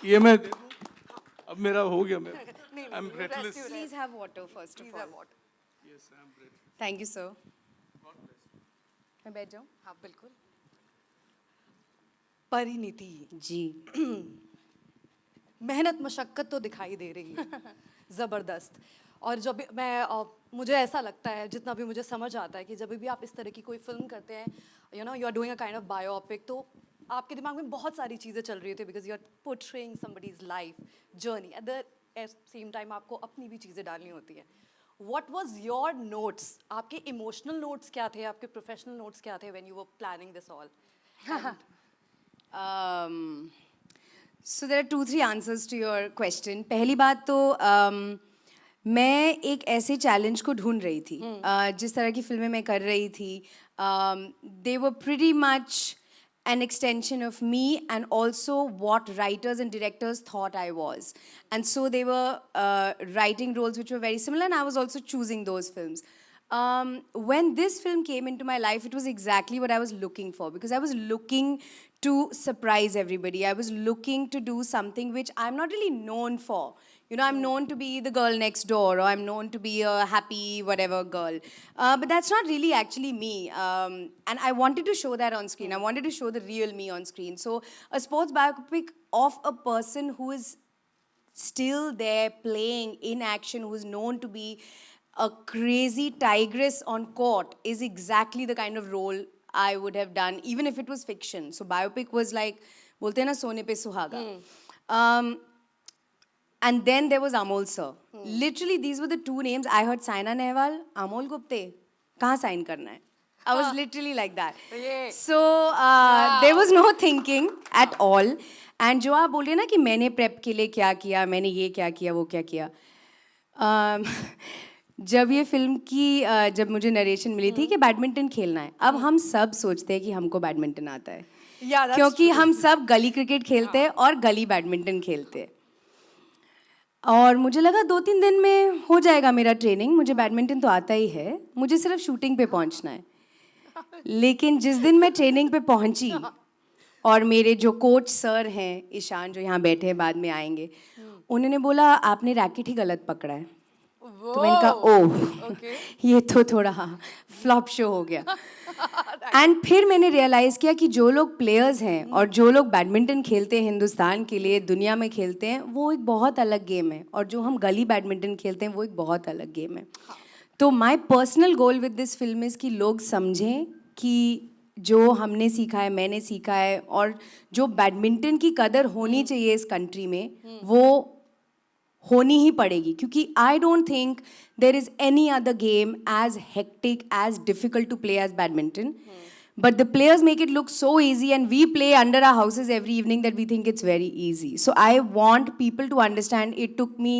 ये मैं दे दूं? अब मेरा हो गया, मैं I am breathless. Please have water first of all. Yes, I am breathless. Thank you, sir. मैं बैठ जाऊँ? हाँ बिल्कुल. परिणीति, जी. मेहनत मशक्कत तो दिखाई दे रही है. ज़बरदस्त. और जब भी मैं मुझे ऐसा लगता है, जितना भी मुझे समझ आता है कि जब भी आप इस तरह की कोई फिल्म करते हैं, you know you are doing a kind of biopic, तो आपके दिमाग में बहुत सारी चीज़ें चल रही होती है because you are portraying somebody's life journey. At the same time आपको अपनी भी चीज़ें डालनी होती है. What was your notes? आपके इमोशनल नोट्स क्या थे? आपके प्रोफेशनल नोट्स क्या थे when you were planning this all? So there are 2-3 answers to your question. पहली बात तो मैं एक ऐसे चैलेंज को ढूंढ रही थी. जिस तरह की फिल्में मैं कर रही थी, they were pretty much an extension of me and also what writers and directors thought I was. And so they were writing roles which were very similar, and I was also choosing those films. When this film came into my life, it was exactly what I was looking for, because I was looking to surprise everybody. I was looking to do something which I'm not really known for. You know, I'm known to be the girl next door, or I'm known to be a happy whatever girl. But that's not really actually me. And I wanted to show that on screen. I wanted to show the real me on screen. So a sports biopic of a person who is still there playing in action, who is known to be a crazy tigress on court, is exactly the kind of role I would have done, even if it was fiction. So biopic was like, bolte na sone pe suhaga. And then there was Amol sir. Literally, these were the two names. I heard Saina Nehwal, Amol Gupte. कहाँ sign करना है? I was literally like that. So there was no thinking at all. And जो आप बोल रहे हैं ना कि मैंने prep के लिए क्या किया, मैंने ये क्या किया, वो क्या किया. जब ये फिल्म की जब मुझे नरेशन मिली थी कि बैडमिंटन खेलना है, अब हम सब सोचते हैं कि हमको बैडमिंटन आता है, क्योंकि हम सब गली क्रिकेट खेलते हैं और गली बैडमिंटन खेलते हैं. और मुझे लगा 2-3 दिन में हो जाएगा मेरा ट्रेनिंग, मुझे बैडमिंटन तो आता ही है, मुझे सिर्फ शूटिंग पे पहुंचना है. लेकिन जिस दिन मैं ट्रेनिंग पे पहुंची और मेरे जो कोच सर हैं, ईशान जो यहाँ बैठे हैं, बाद में आएंगे, उन्होंने बोला आपने रैकेट ही गलत पकड़ा है. तो मैंने कहा ओह ये तो थोड़ा फ्लॉप शो हो गया. एंड फिर मैंने रियलाइज़ किया कि जो लोग प्लेयर्स हैं और जो लोग बैडमिंटन खेलते हैं हिंदुस्तान के लिए, दुनिया में खेलते हैं, वो एक बहुत अलग गेम है, और जो हम गली बैडमिंटन खेलते हैं वो एक बहुत अलग गेम है. तो my personal goal with this film is कि लोग समझें कि जो हमने सीखा है, मैंने सीखा है, और जो बैडमिंटन की कदर होनी चाहिए इस कंट्री में, वो होनी ही पड़ेगी. क्योंकि I don't think there is any other game as hectic, as difficult to play as badminton. But the players make it look so easy, and we play under our houses every evening that we think it's very easy. So I want people to understand it took me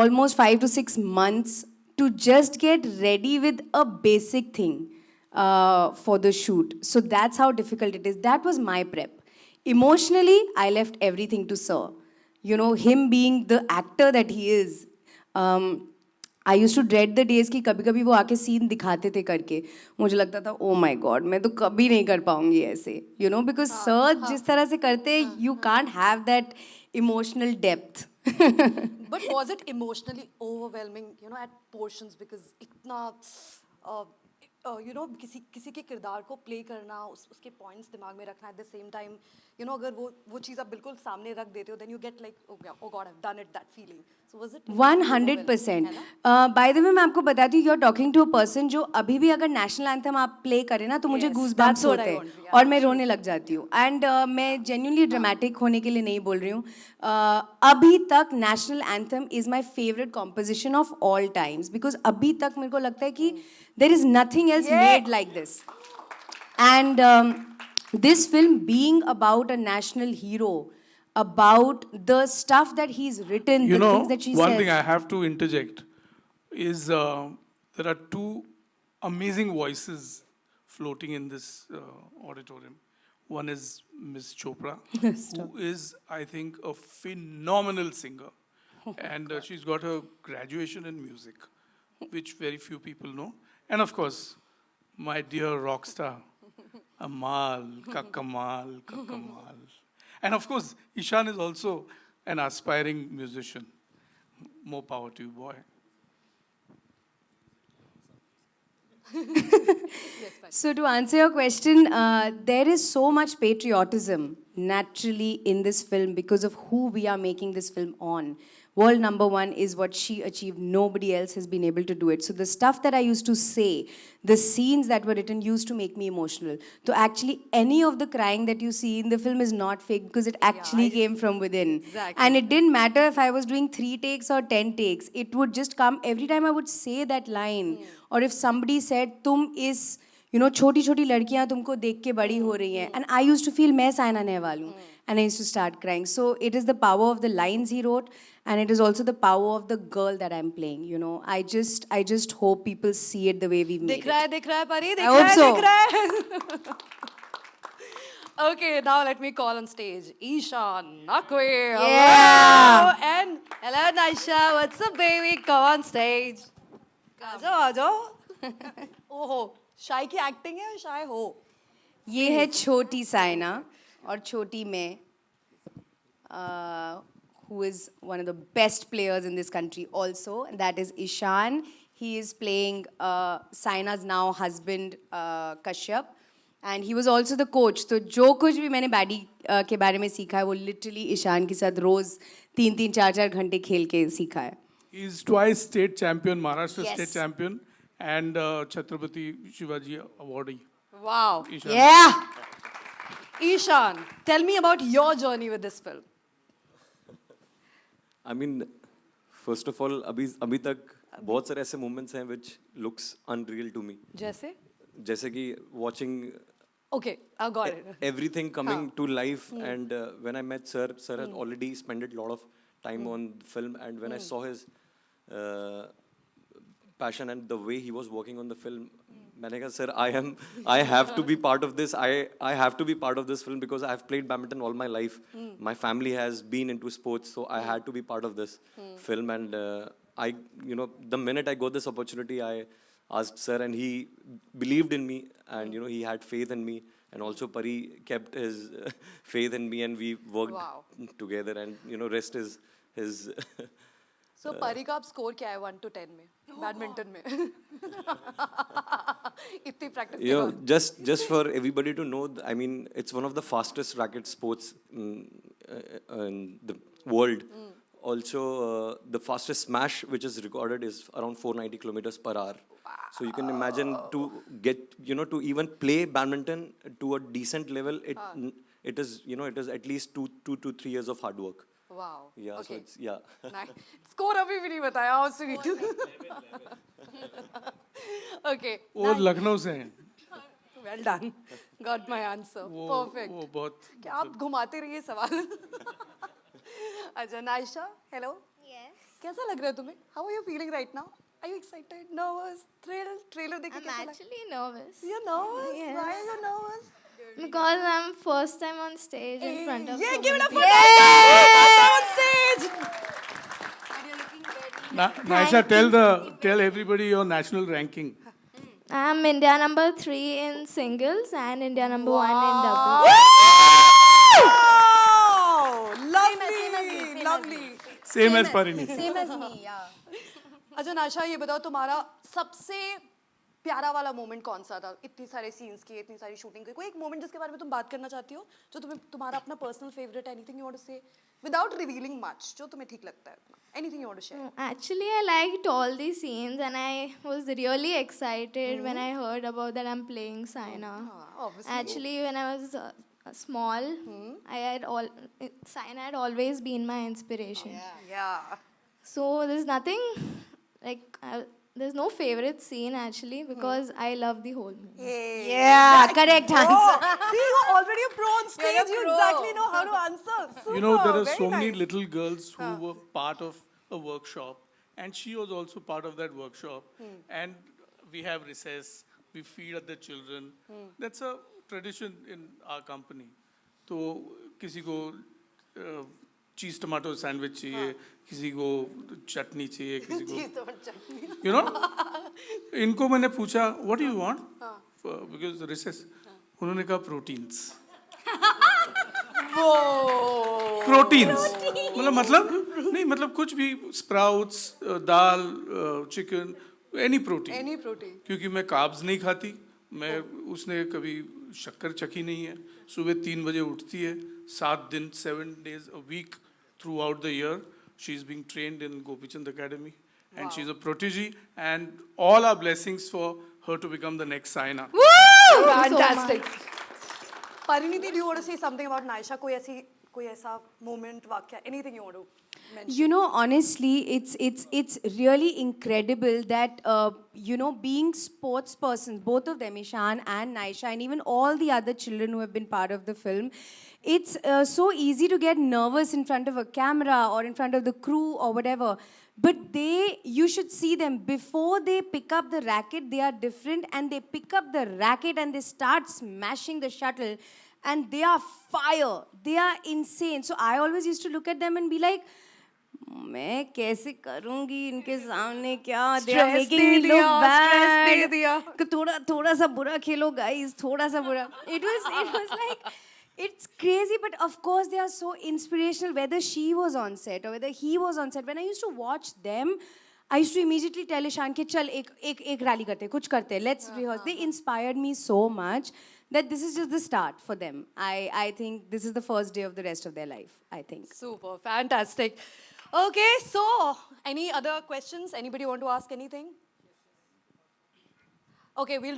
almost 5 to 6 months to just get ready with a basic thing for the shoot. So that's how difficult it is. That was my prep. Emotionally, I left everything to Sir. You know, him being the actor that he is, I used to dread the days कि कभी कभी वो आके scene दिखाते थे करके, मुझे लगता था ओ माय गॉड मैं तो कभी नहीं कर पाऊंगी ऐसे, यू नो, बिकॉज सर जिस तरह से करते you can't have that emotional depth. But was it emotionally overwhelming, you know, at portions, because इतना you know किसी के किरदार को प्ले करना, उसके पॉइंट्स दिमाग में रखना, at the same time you know अगर वो चीज़ आप बिल्कुल सामने रख देते हो, then you get like oh God I have done it, that feeling. So was it 100%. By the way मैं आपको बताती हूँ, you are talking to a person जो अभी भी अगर नेशनल एंथम आप प्ले करें ना तो मुझे गूज बम्प्स होते हैं और मैं रोने लग जाती हूँ. एंड मैं जेन्युइनली ड्रामेटिक होने के लिए नहीं बोल रही हूँ. अभी तक national anthem is my favourite composition of all times, because अभी तक मेरे को लगता है कि there is nothing else made like this. And this film being about a national hero, about the stuff that he's written, You the know, things that she one says. thing I have to interject is there are two amazing voices floating in this auditorium. One is Miss Chopra, who is, I think, a phenomenal singer. And she's got her graduation in music, which very few people know. And of course, my dear rock star, Amal, ka Kamal, ka Kamal. And of course, Ishan is also an aspiring musician. More power to you, boy. So to answer your question, there is so much patriotism naturally in this film because of who we are making this film on. World number one is what she achieved. Nobody else has been able to do it. So the stuff that I used to say, the scenes that were written used to make me emotional. So actually any of the crying that you see in the film is not fake because it actually came from within. Exactly. And it didn't matter if I was doing 3 takes or 10 takes. It would just come every time I would say that line. Or if somebody said, तुम इस छोटी छोटी लड़कियां तुमको देख के बड़ी हो रही हैं, and I used to feel मैं साइना नेहवाल हूँ, and I used to start crying. So it is the power of the lines he wrote, and it is also the power of the girl that I'm playing. I just hope people see it the way we've made it. दिख रहा है परी, I hope so. दिख रहा है. Okay, now let me call on stage Ishan Naqvi. Yeah. Hello. And hello Naisha, what's up baby? Come on stage. आ जाओ. ओहो, शाय की एक्टिंग है या शाय हो? ये है छोटी साइना और छोटी मैं, who is one of the best players in this country also, and that is Ishan. He is playing Saina's now husband Kashyap, and he was also the coach. तो जो कुछ भी मैंने बैडी के बारे में सीखा है वो literally ईशान के साथ रोज 3-3, 4-4 घंटे खेल के सीखा है. He is twice state champion, Maharashtra Yes. state champion, and Chhatrapati Shivaji awardee. Wow. Ishan. Yeah. Ishan, tell me about your journey with this film. I mean, first of all, अभी तक बहुत सारे ऐसे moments हैं which looks unreal to me. जैसे कि watching Okay, I got it. everything coming to life, and when I met sir had already spent a lot of time on film, and when I saw his passion and the way he was working on the film, मैंने कहा sir, I have to be part of this. I have to be part of this film because I have played badminton all my life. My family has been into sports, so I had to be part of this film. And the minute I got this opportunity, I asked sir, and he believed in me, and he had faith in me, and also Pari kept his faith in me, and we worked together, and rest is his. So परी का आप score क्या है 1 to 10 में badminton में? इतनी practice के बाद. Just for everybody to know, I mean, it's one of the fastest racket sports in the world. Also, the fastest smash which is recorded is around 490 kilometers per hour. So you can imagine to get, to even play badminton to a decent level, it is at least 2 to 3 years of hard work. Wow. Yeah, Okay. so it's, yeah. Nice. Score अभी भी नहीं बताया. How sweet. Okay. वो लखनऊ से हैं. Well done. Got my answer. Perfect. वो बहुत. क्या आप घुमाते रहिए सवाल. अच्छा, Naisha, hello. Yes. कैसा लग रहा है तुम्हें? How are you feeling right now? Are you excited, nervous, thrilled? Trailer देख के I'm कैसा लगा? actually nervous. You're nervous? Yes. Why are you nervous? Because I'm first time on stage in front of Yeah, so give it up many for people. Naisha on stage. Naisha, tell everybody your national ranking. I'm India number 3 in singles and India number 1 in doubles. Wow! Lovely, lovely. Same as Parini. Same as me, yeah. अच्छा नाशा ये बताओ तुम्हारा सबसे प्यारा वाला moment कौन सा था? इतनी सारे सीन्स की, इतनी सारी शूटिंग की, कोई एक मोमेंट जिसके बारे में तुम बात करना चाहती हो जो तुम्हारा अपना personal favourite, anything you want to say without revealing much, जो तुम्हें ठीक लगता है, anything you want to share? Actually, I liked all these scenes and I was really excited when I heard about that I'm playing Saina. Obviously. Actually, when I was small, Saina had always been my inspiration. Yeah. So there's nothing there's no favorite scene actually because I love the whole movie. Yeah, correct answer. See, you're already a pro on stage. You exactly know how to answer. Super, There are very so many nice. little girls who were part of a workshop, and she was also part of that workshop. And we have recess, we feed at the children. That's a tradition in our company. तो किसी को चीज tomato sandwich चाहिए, किसी को चटनी चाहिए, किसी को इनको मैंने पूछा what you want because recess, उन्होंने कहा प्रोटीन्स. Whoa. प्रोटीन्स मतलब नहीं मतलब कुछ भी स्प्राउट्स दाल chicken any protein any protein क्योंकि मैं कार्ब्स नहीं खाती मैं उसने कभी शक्कर चखी नहीं है सुबह 3 बजे उठती है 7 दिन 7 days a week throughout the year she is being trained in Gopichand Academy and she is a protege and all our blessings for her to become the next Saina. Fantastic Parineeti, do you want to say something about Naisha? कोई ऐसा moment वाक्य, anything you want to mention? You know, honestly, it's really incredible that being sports persons, both of them, Ishan and Naisha, and even all the other children who have been part of the film, it's so easy to get nervous in front of a camera or in front of the crew or whatever. But you should see them before they pick up the racket. They are different, and they pick up the racket and they start smashing the shuttle. And they are fire. They are insane. So I always used to look at them and be like, मैं कैसे करूँगी इनके सामने क्या? They are Stress making they me look दिया, bad. stress दे दिया। कि थोड़ा सा बुरा खेलो guys, थोड़ा सा बुरा. It was like, it's crazy, but of course they are so inspirational. Whether she was on set or whether he was on set, when I used to watch them, I used to immediately tell Ishan कि चल एक rally करते हैं, कुछ करते हैं, let's rehearse. They inspired me so much that this is just the start for them. I think this is the first day of the rest of their life, I think. Super, fantastic. Okay, so any other questions? Anybody want to ask anything? Okay, we'll